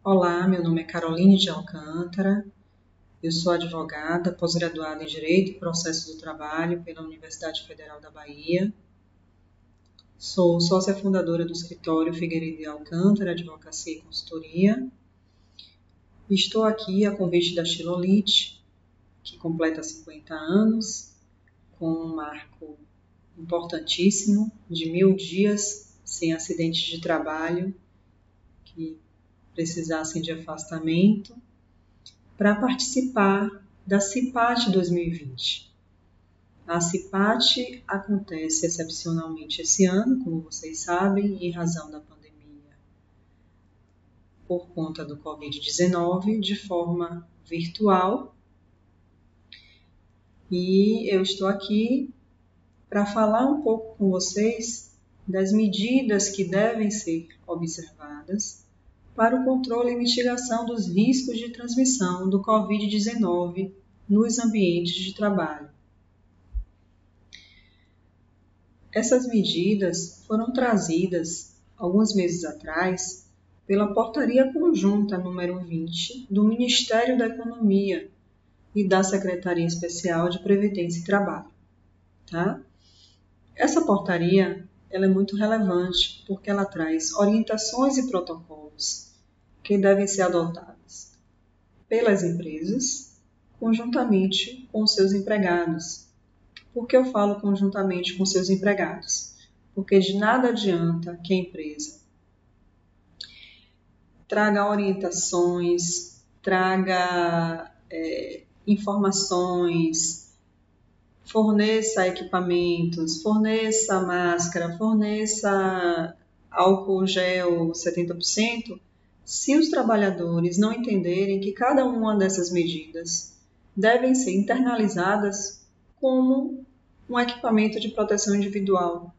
Olá, meu nome é Caroline de Alcântara, eu sou advogada, pós-graduada em Direito e Processo do Trabalho pela Universidade Federal da Bahia. Sou sócia fundadora do escritório Figueiredo de Alcântara, Advocacia e Consultoria. Estou aqui a convite da Xilolite, que completa 50 anos, com um marco importantíssimo de 1000 dias sem acidentes de trabalho que precisassem de afastamento, para participar da CIPAT 2020. A CIPAT acontece excepcionalmente esse ano, como vocês sabem, em razão da pandemia por conta do Covid-19, de forma virtual. E eu estou aqui para falar um pouco com vocês das medidas que devem ser observadas para o controle e mitigação dos riscos de transmissão do Covid-19 nos ambientes de trabalho. Essas medidas foram trazidas alguns meses atrás pela Portaria Conjunta número 20 do Ministério da Economia e da Secretaria Especial de Previdência e Trabalho. Tá? Essa portaria ela é muito relevante porque ela traz orientações e protocolos que devem ser adotados pelas empresas conjuntamente com seus empregados. Por que eu falo conjuntamente com seus empregados? Porque de nada adianta que a empresa traga orientações, traga informações, forneça equipamentos, forneça máscara, forneça álcool gel 70%, se os trabalhadores não entenderem que cada uma dessas medidas devem ser internalizadas como um equipamento de proteção individual.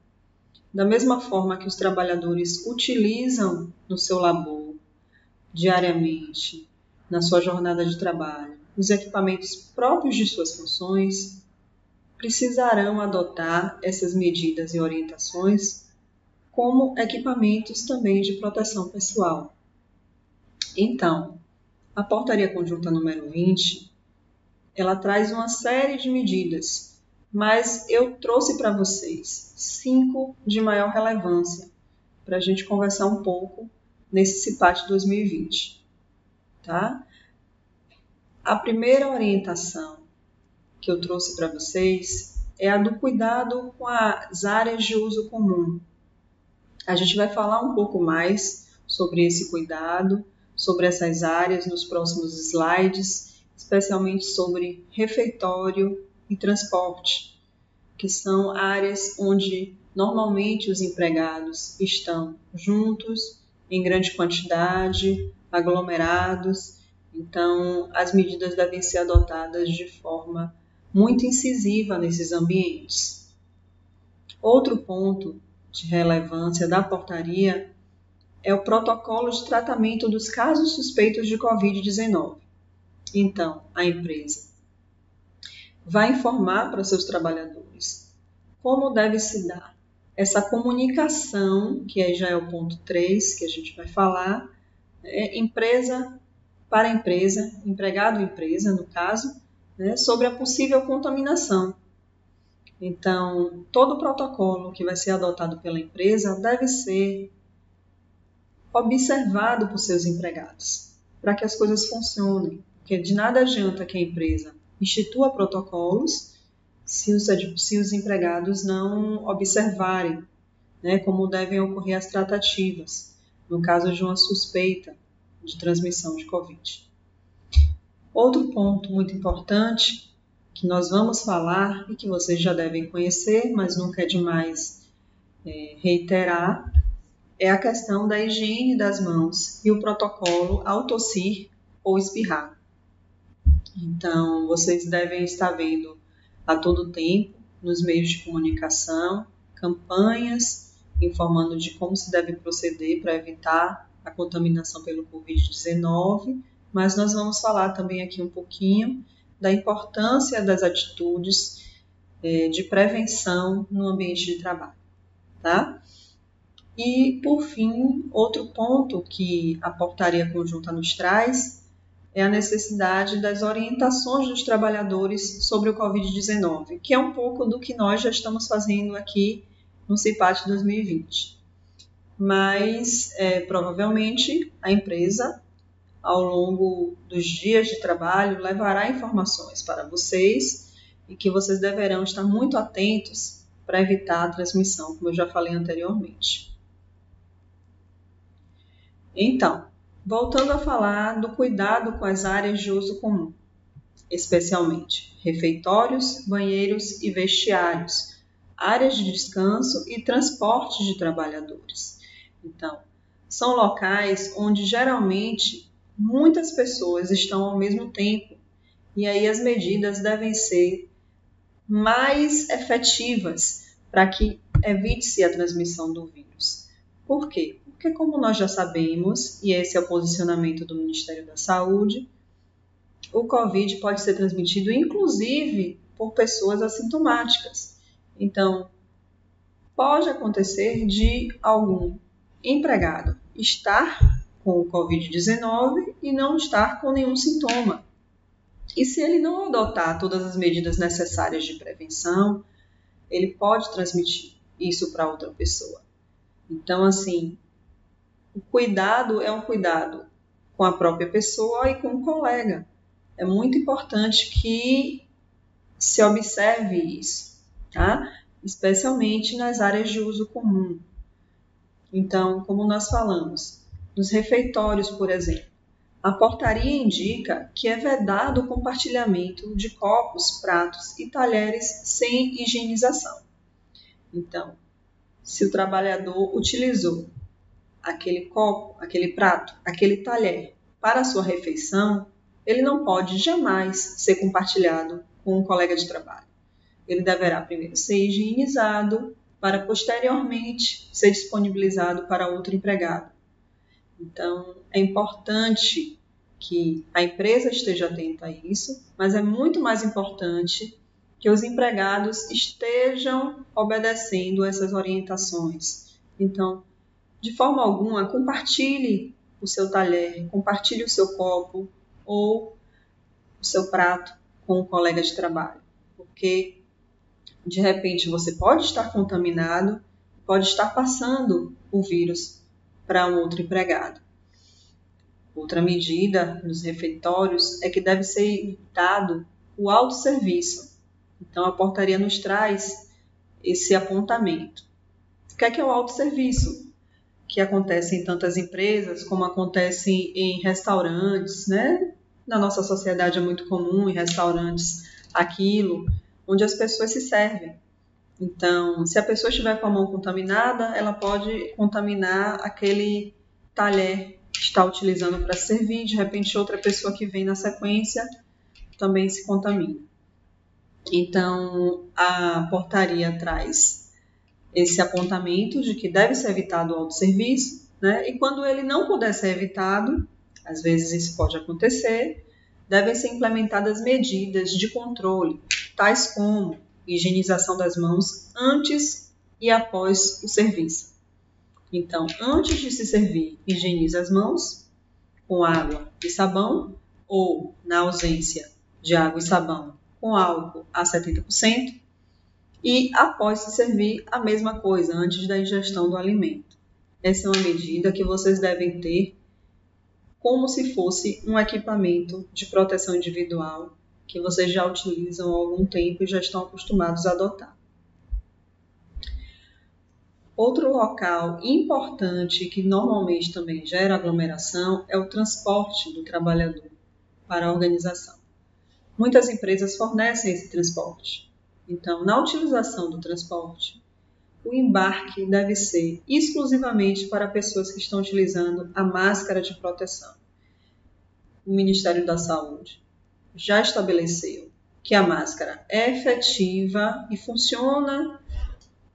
Da mesma forma que os trabalhadores utilizam no seu labor, diariamente, na sua jornada de trabalho, os equipamentos próprios de suas funções, precisarão adotar essas medidas e orientações como equipamentos também de proteção pessoal. Então, a Portaria Conjunta número 20, ela traz uma série de medidas, mas eu trouxe para vocês 5 de maior relevância para a gente conversar um pouco nesse CIPAT 2020. Tá? A primeira orientação que eu trouxe para vocês é a do cuidado com as áreas de uso comum. A gente vai falar um pouco mais sobre esse cuidado, sobre essas áreas nos próximos slides, especialmente sobre refeitório e transporte, que são áreas onde normalmente os empregados estão juntos, em grande quantidade, aglomerados. Então, as medidas devem ser adotadas de forma muito incisiva nesses ambientes. Outro ponto de relevância da portaria é o protocolo de tratamento dos casos suspeitos de Covid-19. Então, a empresa vai informar para os seus trabalhadores como deve se dar essa comunicação, que aí já é o ponto 3 que a gente vai falar, empresa para empresa, empregado empresa, no caso, sobre a possível contaminação. Então, todo o protocolo que vai ser adotado pela empresa deve ser observado por seus empregados, para que as coisas funcionem. Porque de nada adianta que a empresa institua protocolos se os empregados não observarem, como devem ocorrer as tratativas, no caso de uma suspeita de transmissão de Covid. Outro ponto muito importante que nós vamos falar e que vocês já devem conhecer, mas nunca é demais reiterar, é a questão da higiene das mãos e o protocolo ao tossir ou espirrar. Então, vocês devem estar vendo a todo tempo, nos meios de comunicação, campanhas informando de como se deve proceder para evitar a contaminação pelo Covid-19, mas nós vamos falar também aqui um pouquinho da importância das atitudes de prevenção no ambiente de trabalho, tá? E, por fim, outro ponto que a portaria conjunta nos traz é a necessidade das orientações dos trabalhadores sobre o Covid-19, que é um pouco do que nós já estamos fazendo aqui no CIPAT 2020. Mas, provavelmente, a empresa, ao longo dos dias de trabalho, levará informações para vocês e que vocês deverão estar muito atentos para evitar a transmissão, como eu já falei anteriormente. Então, voltando a falar do cuidado com as áreas de uso comum, especialmente refeitórios, banheiros e vestiários, áreas de descanso e transporte de trabalhadores. Então, são locais onde geralmente muitas pessoas estão ao mesmo tempo e aí as medidas devem ser mais efetivas para que evite-se a transmissão do vírus. Por quê? Porque, como nós já sabemos, e esse é o posicionamento do Ministério da Saúde, o Covid pode ser transmitido inclusive por pessoas assintomáticas. Então, pode acontecer de algum empregado estar com o Covid-19 e não estar com nenhum sintoma. E se ele não adotar todas as medidas necessárias de prevenção, ele pode transmitir isso para outra pessoa. Então, assim, o cuidado é um cuidado com a própria pessoa e com o colega. É muito importante que se observe isso, tá? Especialmente nas áreas de uso comum. Então, como nós falamos, nos refeitórios, por exemplo, a portaria indica que é vedado o compartilhamento de copos, pratos e talheres sem higienização. Então, se o trabalhador utilizou aquele copo, aquele prato, aquele talher para a sua refeição, ele não pode jamais ser compartilhado com um colega de trabalho. Ele deverá primeiro ser higienizado para posteriormente ser disponibilizado para outro empregado. Então, é importante que a empresa esteja atenta a isso, mas é muito mais importante que os empregados estejam obedecendo essas orientações. Então, de forma alguma, compartilhe o seu talher, compartilhe o seu copo ou o seu prato com um colega de trabalho, porque de repente você pode estar contaminado, pode estar passando o vírus para um outro empregado. Outra medida nos refeitórios é que deve ser evitado o autosserviço. Então, a portaria nos traz esse apontamento. O que é o autosserviço? Que acontece em tantas empresas, como acontece em restaurantes, né? Na nossa sociedade é muito comum em restaurantes aquilo, onde as pessoas se servem. Então, se a pessoa estiver com a mão contaminada, ela pode contaminar aquele talher que está utilizando para servir, de repente outra pessoa que vem na sequência também se contamina. Então, a portaria traz esse apontamento de que deve ser evitado o autosserviço, né? E quando ele não puder ser evitado, às vezes isso pode acontecer, devem ser implementadas medidas de controle, tais como higienização das mãos antes e após o serviço. Então, antes de se servir, higienize as mãos com água e sabão, ou, na ausência de água e sabão, com álcool a 70%, e após se servir, a mesma coisa, antes da ingestão do alimento. Essa é uma medida que vocês devem ter como se fosse um equipamento de proteção individual que vocês já utilizam há algum tempo e já estão acostumados a adotar. Outro local importante que normalmente também gera aglomeração é o transporte do trabalhador para a organização. Muitas empresas fornecem esse transporte. Então, na utilização do transporte, o embarque deve ser exclusivamente para pessoas que estão utilizando a máscara de proteção. O Ministério da Saúde já estabeleceu que a máscara é efetiva e funciona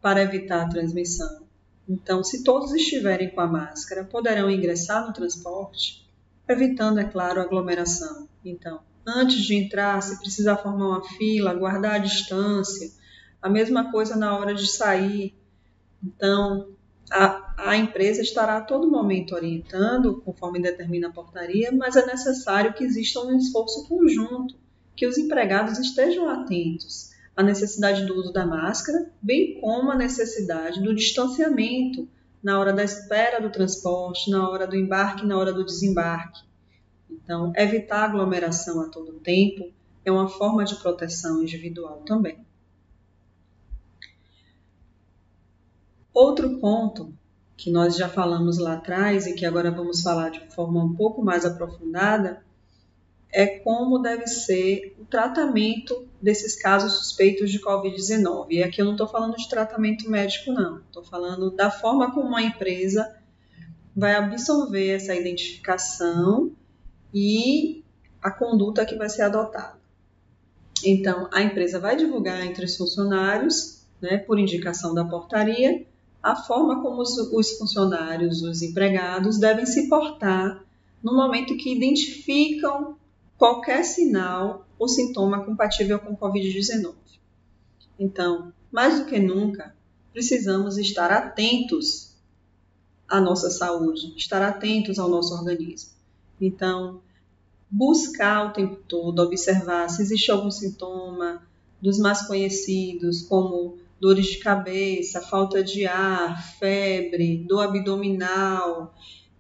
para evitar a transmissão. Então, se todos estiverem com a máscara, poderão ingressar no transporte, evitando, é claro, a aglomeração. Então, antes de entrar, se precisar formar uma fila, guardar a distância, a mesma coisa na hora de sair. Então, A empresa estará a todo momento orientando, conforme determina a portaria, mas é necessário que exista um esforço conjunto, que os empregados estejam atentos à necessidade do uso da máscara, bem como à necessidade do distanciamento na hora da espera do transporte, na hora do embarque, na hora do desembarque. Então, evitar aglomeração a todo tempo é uma forma de proteção individual também. Outro ponto que nós já falamos lá atrás e que agora vamos falar de forma um pouco mais aprofundada é como deve ser o tratamento desses casos suspeitos de Covid-19. E aqui eu não estou falando de tratamento médico, não. Estou falando da forma como a empresa vai absorver essa identificação e a conduta que vai ser adotada. Então, a empresa vai divulgar entre os funcionários, por indicação da portaria, a forma como os funcionários, os empregados, devem se portar no momento que identificam qualquer sinal ou sintoma compatível com Covid-19. Então, mais do que nunca, precisamos estar atentos à nossa saúde, estar atentos ao nosso organismo. Então, buscar o tempo todo, observar se existe algum sintoma dos mais conhecidos, como dores de cabeça, falta de ar, febre, dor abdominal.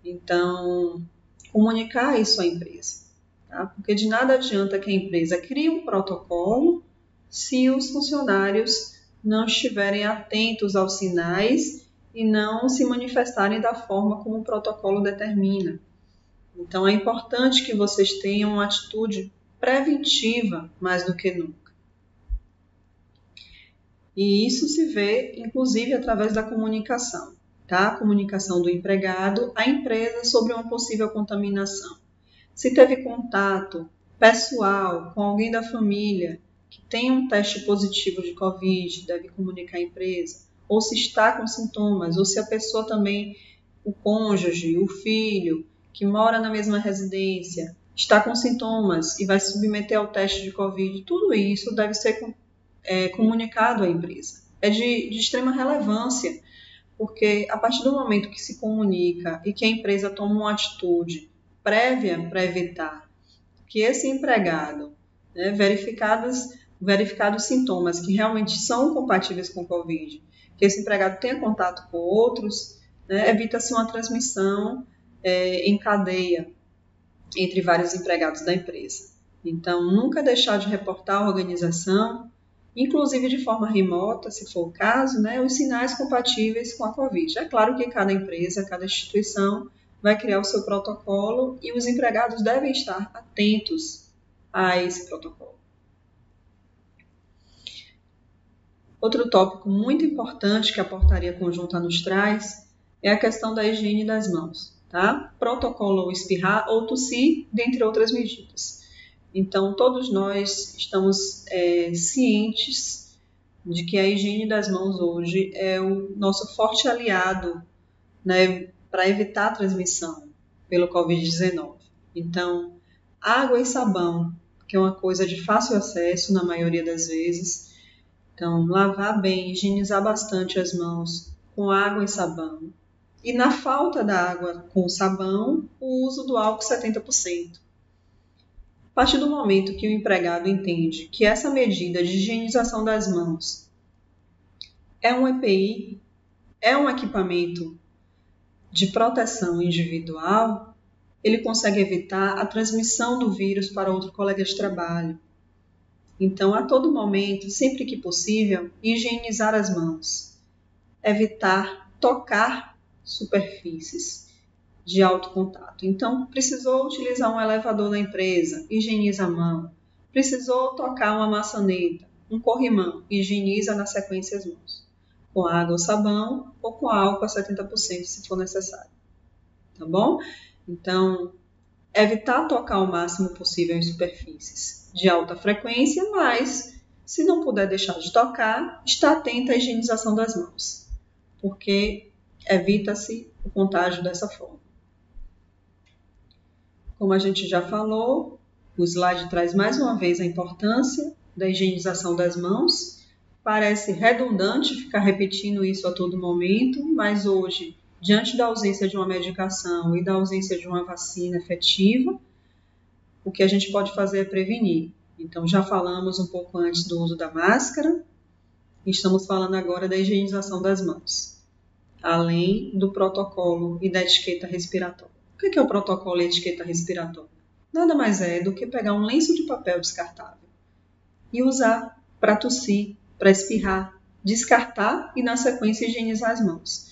Então, comunicar isso à empresa, tá? Porque de nada adianta que a empresa crie um protocolo se os funcionários não estiverem atentos aos sinais e não se manifestarem da forma como o protocolo determina. Então, é importante que vocês tenham uma atitude preventiva mais do que nunca. E isso se vê, inclusive, através da comunicação, tá? A comunicação do empregado à empresa sobre uma possível contaminação. Se teve contato pessoal com alguém da família que tem um teste positivo de Covid, deve comunicar à empresa. Ou se está com sintomas, ou se a pessoa também, o cônjuge, o filho, que mora na mesma residência, está com sintomas e vai se submeter ao teste de Covid, tudo isso deve ser comunicado à empresa. É de extrema relevância, porque a partir do momento que se comunica e que a empresa toma uma atitude prévia para evitar que esse empregado, verificados sintomas que realmente são compatíveis com o Covid, que esse empregado tenha contato com outros, evita-se uma transmissão em cadeia entre vários empregados da empresa. Então, nunca deixar de reportar à organização, inclusive de forma remota, se for o caso, os sinais compatíveis com a Covid. É claro que cada empresa, cada instituição vai criar o seu protocolo e os empregados devem estar atentos a esse protocolo. Outro tópico muito importante que a portaria conjunta nos traz é a questão da higiene das mãos, tá? Protocolo ou espirrar ou tossir, dentre outras medidas. Então, todos nós estamos cientes de que a higiene das mãos hoje é o nosso forte aliado, para evitar a transmissão pelo Covid-19. Então, água e sabão, que é uma coisa de fácil acesso na maioria das vezes. Então, lavar bem, higienizar bastante as mãos com água e sabão. E na falta da água com sabão, o uso do álcool 70%. A partir do momento que o empregado entende que essa medida de higienização das mãos é um EPI, é um equipamento de proteção individual, ele consegue evitar a transmissão do vírus para outro colega de trabalho. Então, a todo momento, sempre que possível, higienizar as mãos, evitar tocar superfícies de alto contato. Então, precisou utilizar um elevador na empresa, higieniza a mão. Precisou tocar uma maçaneta, um corrimão, higieniza na sequência as mãos. Com água ou sabão ou com álcool a 70% se for necessário. Tá bom? Então, evitar tocar o máximo possível em superfícies de alta frequência, mas se não puder deixar de tocar, está atento à higienização das mãos, porque evita-se o contágio dessa forma. Como a gente já falou, o slide traz mais uma vez a importância da higienização das mãos Parece redundante ficar repetindo isso a todo momento, mas hoje, diante da ausência de uma medicação e da ausência de uma vacina efetiva, o que a gente pode fazer é prevenir. Então, já falamos um pouco antes do uso da máscara, e estamos falando agora da higienização das mãos, além do protocolo e da etiqueta respiratória. O que é o protocolo e a etiqueta respiratória? Nada mais é do que pegar um lenço de papel descartável e usar para tossir, para espirrar, descartar e, na sequência, higienizar as mãos.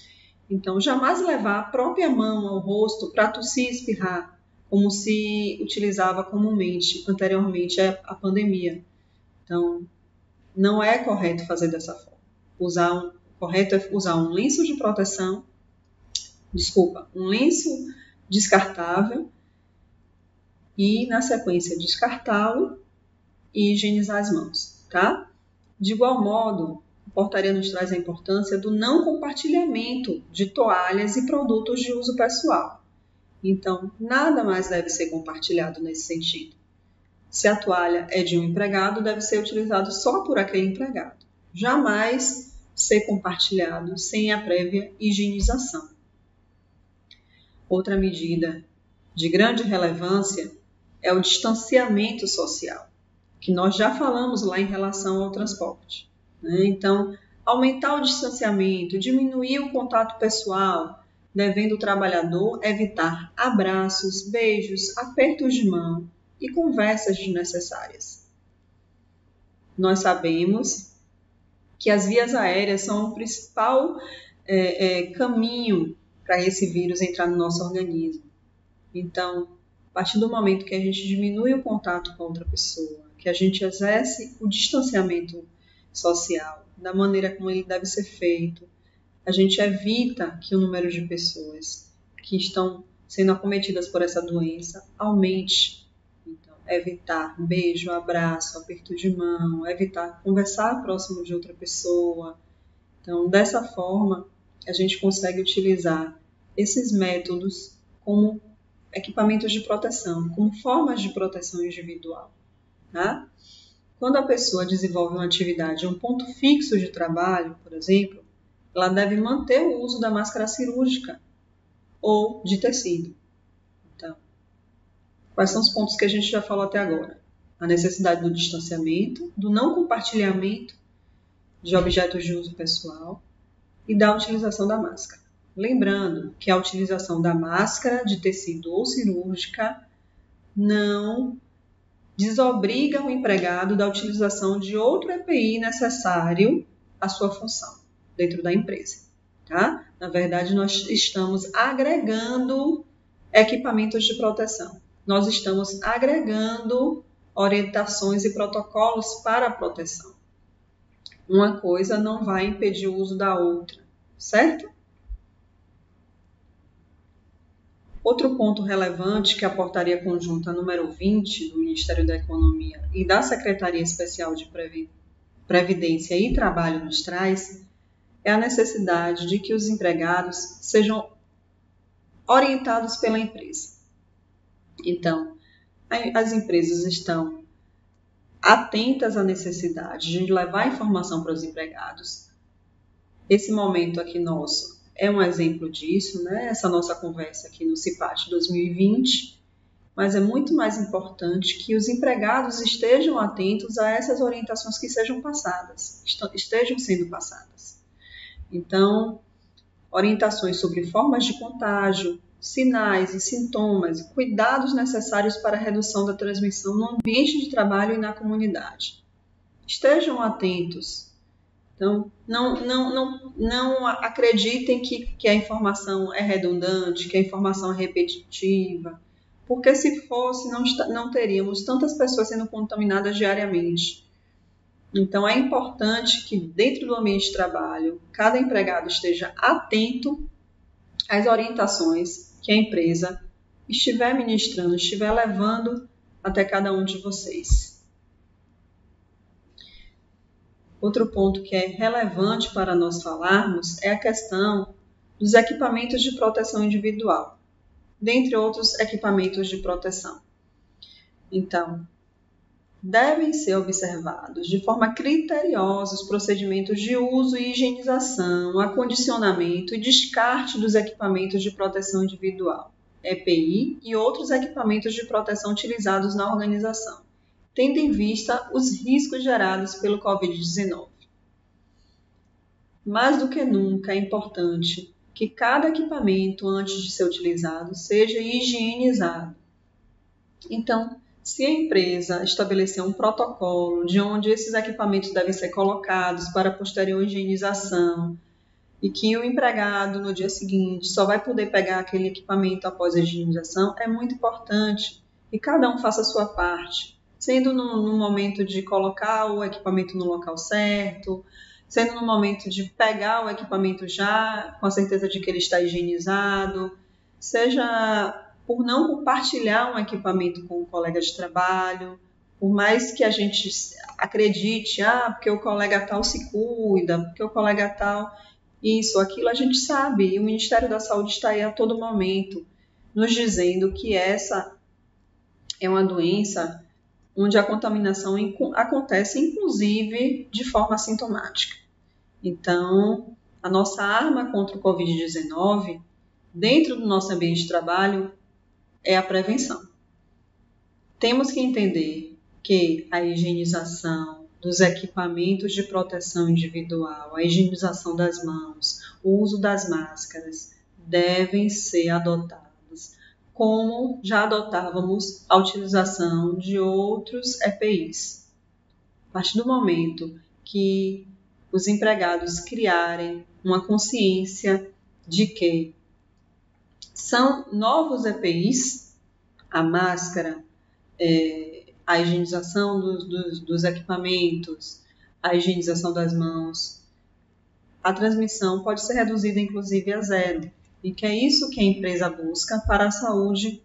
Então, jamais levar a própria mão ao rosto para tossir e espirrar, como se utilizava comumente anteriormente à pandemia. Então, não é correto fazer dessa forma. Correto é usar um lenço de proteção, um lenço descartável e, na sequência, descartá-lo e higienizar as mãos, tá? De igual modo, a portaria nos traz a importância do não compartilhamento de toalhas e produtos de uso pessoal. Então, nada mais deve ser compartilhado nesse sentido. Se a toalha é de um empregado, deve ser utilizado só por aquele empregado. Jamais ser compartilhado sem a prévia higienização. Outra medida de grande relevância é o distanciamento social, que nós já falamos lá em relação ao transporte, né? Então, aumentar o distanciamento, diminuir o contato pessoal, devendo o trabalhador evitar abraços, beijos, apertos de mão e conversas desnecessárias. Nós sabemos que as vias aéreas são o principal caminho para esse vírus entrar no nosso organismo. Então, a partir do momento que a gente diminui o contato com outra pessoa, que a gente exerce o distanciamento social da maneira como ele deve ser feito, a gente evita que o número de pessoas que estão sendo acometidas por essa doença aumente. Então, evitar beijo, abraço, aperto de mão, evitar conversar próximo de outra pessoa. Então, dessa forma, a gente consegue utilizar esses métodos como equipamentos de proteção, como formas de proteção individual. Tá? Quando a pessoa desenvolve uma atividade em um ponto fixo de trabalho, por exemplo, ela deve manter o uso da máscara cirúrgica ou de tecido. Então, quais são os pontos que a gente já falou até agora? A necessidade do distanciamento, do não compartilhamento de objetos de uso pessoal e da utilização da máscara. Lembrando que a utilização da máscara de tecido ou cirúrgica não desobriga o empregado da utilização de outro EPI necessário à sua função dentro da empresa. Tá? Na verdade, nós estamos agregando equipamentos de proteção. Nós estamos agregando orientações e protocolos para a proteção. Uma coisa não vai impedir o uso da outra, certo? Outro ponto relevante que a portaria conjunta número 20 do Ministério da Economia e da Secretaria Especial de Previdência e Trabalho nos traz é a necessidade de que os empregados sejam orientados pela empresa. Então, as empresas estão atentas à necessidade de levar informação para os empregados. Esse momento aqui nosso é um exemplo disso, né? Essa nossa conversa aqui no CIPAT 2020, mas é muito mais importante que os empregados estejam atentos a essas orientações que sejam passadas, estejam sendo passadas. Então, orientações sobre formas de contágio, sinais e sintomas, cuidados necessários para a redução da transmissão no ambiente de trabalho e na comunidade. Estejam atentos. Então, não acreditem que a informação é redundante, que a informação é repetitiva, porque se fosse, não teríamos tantas pessoas sendo contaminadas diariamente. Então, é importante que dentro do ambiente de trabalho, cada empregado esteja atento às orientações que a empresa estiver ministrando, estiver levando até cada um de vocês. Outro ponto que é relevante para nós falarmos é a questão dos equipamentos de proteção individual, dentre outros equipamentos de proteção. Então, devem ser observados de forma criteriosa os procedimentos de uso e higienização, acondicionamento e descarte dos equipamentos de proteção individual, EPI, e outros equipamentos de proteção utilizados na organização, tendo em vista os riscos gerados pelo Covid-19. Mais do que nunca é importante que cada equipamento, antes de ser utilizado, seja higienizado. Então, se a empresa estabelecer um protocolo de onde esses equipamentos devem ser colocados para posterior higienização e que o empregado, no dia seguinte, só vai poder pegar aquele equipamento após a higienização, é muito importante que cada um faça a sua parte, sendo no momento de colocar o equipamento no local certo, sendo no momento de pegar o equipamento já com a certeza de que ele está higienizado, seja por não compartilhar um equipamento com um colega de trabalho, por mais que a gente acredite, porque o colega tal se cuida, porque o colega tal, isso, aquilo, a gente sabe, e o Ministério da Saúde está aí a todo momento nos dizendo que essa é uma doença onde a contaminação acontece, inclusive, de forma assintomática. Então, a nossa arma contra o Covid-19, dentro do nosso ambiente de trabalho, é a prevenção. Temos que entender que a higienização dos equipamentos de proteção individual, a higienização das mãos, o uso das máscaras devem ser adotados como já adotávamos a utilização de outros EPIs. A partir do momento que os empregados criarem uma consciência de que são novos EPIs, a máscara, a higienização dos equipamentos, a higienização das mãos, a transmissão pode ser reduzida inclusive a zero, e que é isso que a empresa busca para a saúde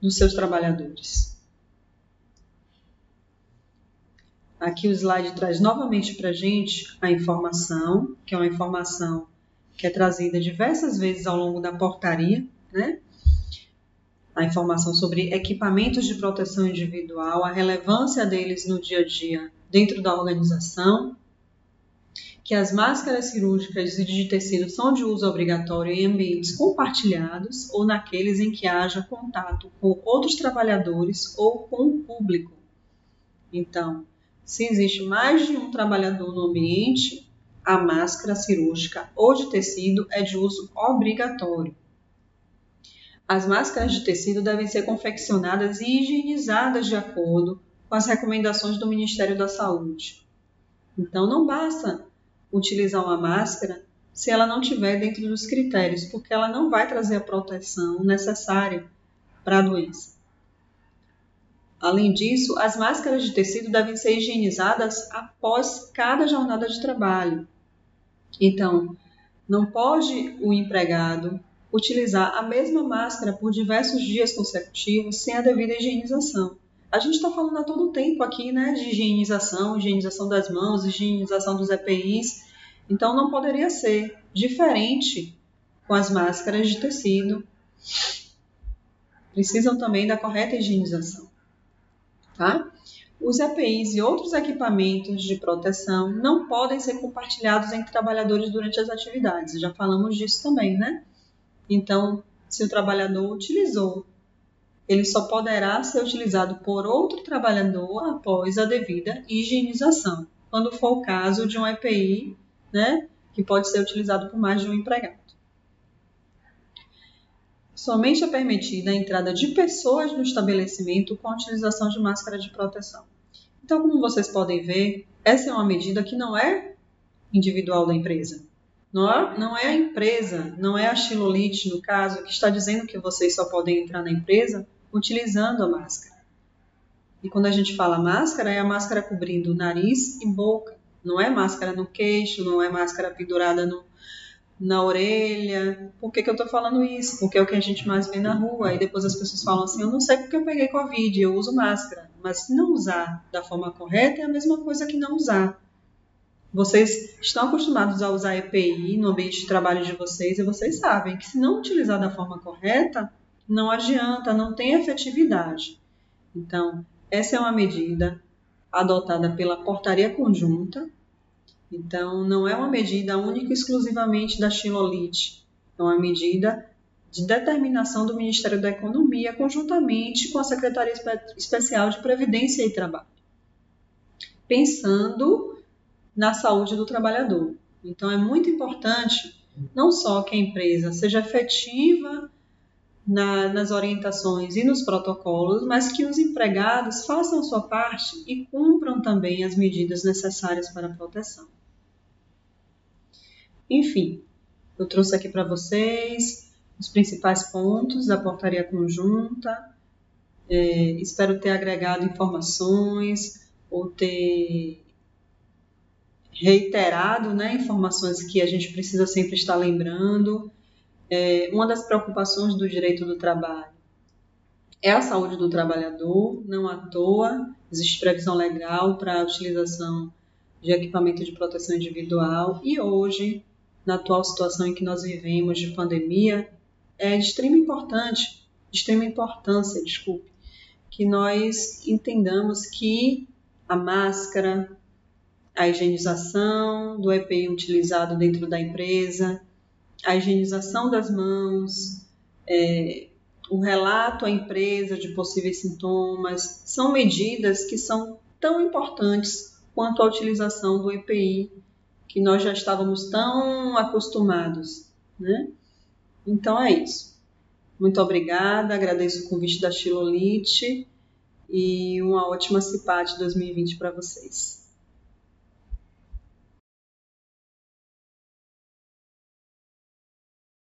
dos seus trabalhadores. Aqui o slide traz novamente para a gente a informação, que é uma informação que é trazida diversas vezes ao longo da portaria, né? A informação sobre equipamentos de proteção individual, a relevância deles no dia a dia dentro da organização, que as máscaras cirúrgicas e de tecido são de uso obrigatório em ambientes compartilhados ou naqueles em que haja contato com outros trabalhadores ou com o público. Então, se existe mais de um trabalhador no ambiente, a máscara cirúrgica ou de tecido é de uso obrigatório. As máscaras de tecido devem ser confeccionadas e higienizadas de acordo com as recomendações do Ministério da Saúde. Então, não basta utilizar uma máscara se ela não estiver dentro dos critérios, porque ela não vai trazer a proteção necessária para a doença. Além disso, as máscaras de tecido devem ser higienizadas após cada jornada de trabalho. Então, não pode o empregado utilizar a mesma máscara por diversos dias consecutivos sem a devida higienização. A gente está falando a todo tempo aqui, né, de higienização das mãos, higienização dos EPIs. Então, não poderia ser diferente com as máscaras de tecido. Precisam também da correta higienização. Tá? Os EPIs e outros equipamentos de proteção não podem ser compartilhados entre trabalhadores durante as atividades. Já falamos disso também, né? Então, se o trabalhador utilizou, ele só poderá ser utilizado por outro trabalhador após a devida higienização, quando for o caso de um EPI, né, que pode ser utilizado por mais de um empregado. Somente é permitida a entrada de pessoas no estabelecimento com a utilização de máscara de proteção. Então, como vocês podem ver, essa é uma medida que não é individual da empresa. Não é a empresa, não é a Xilolite, no caso, que está dizendo que vocês só podem entrar na empresa utilizando a máscara. E quando a gente fala máscara, é a máscara cobrindo nariz e boca. Não é máscara no queixo, não é máscara pendurada na orelha. Por que eu estou falando isso? Porque é o que a gente mais vê na rua. E depois as pessoas falam assim, eu não sei porque eu peguei Covid, eu uso máscara. Mas se não usar da forma correta, é a mesma coisa que não usar. Vocês estão acostumados a usar EPI no ambiente de trabalho de vocês e vocês sabem que se não utilizar da forma correta, não adianta, não tem efetividade. Então, essa é uma medida adotada pela portaria conjunta. Então, não é uma medida única e exclusivamente da Xilolite, é uma medida de determinação do Ministério da Economia, conjuntamente com a Secretaria Especial de Previdência e Trabalho, pensando na saúde do trabalhador. Então, é muito importante não só que a empresa seja efetiva nas orientações e nos protocolos, mas que os empregados façam a sua parte e cumpram também as medidas necessárias para a proteção. Enfim, eu trouxe aqui para vocês os principais pontos da portaria conjunta. Espero ter agregado informações ou ter reiterado, informações que a gente precisa sempre estar lembrando. Uma das preocupações do direito do trabalho é a saúde do trabalhador. Não à toa existe previsão legal para a utilização de equipamento de proteção individual e hoje, na atual situação em que nós vivemos de pandemia, é de extrema importância, que nós entendamos que a máscara, a higienização do EPI utilizado dentro da empresa, a higienização das mãos, o relato à empresa de possíveis sintomas, são medidas que são tão importantes quanto a utilização do EPI, que nós já estávamos tão acostumados, né? Então é isso. Muito obrigada, agradeço o convite da Xilolite e uma ótima CIPAT 2020 para vocês.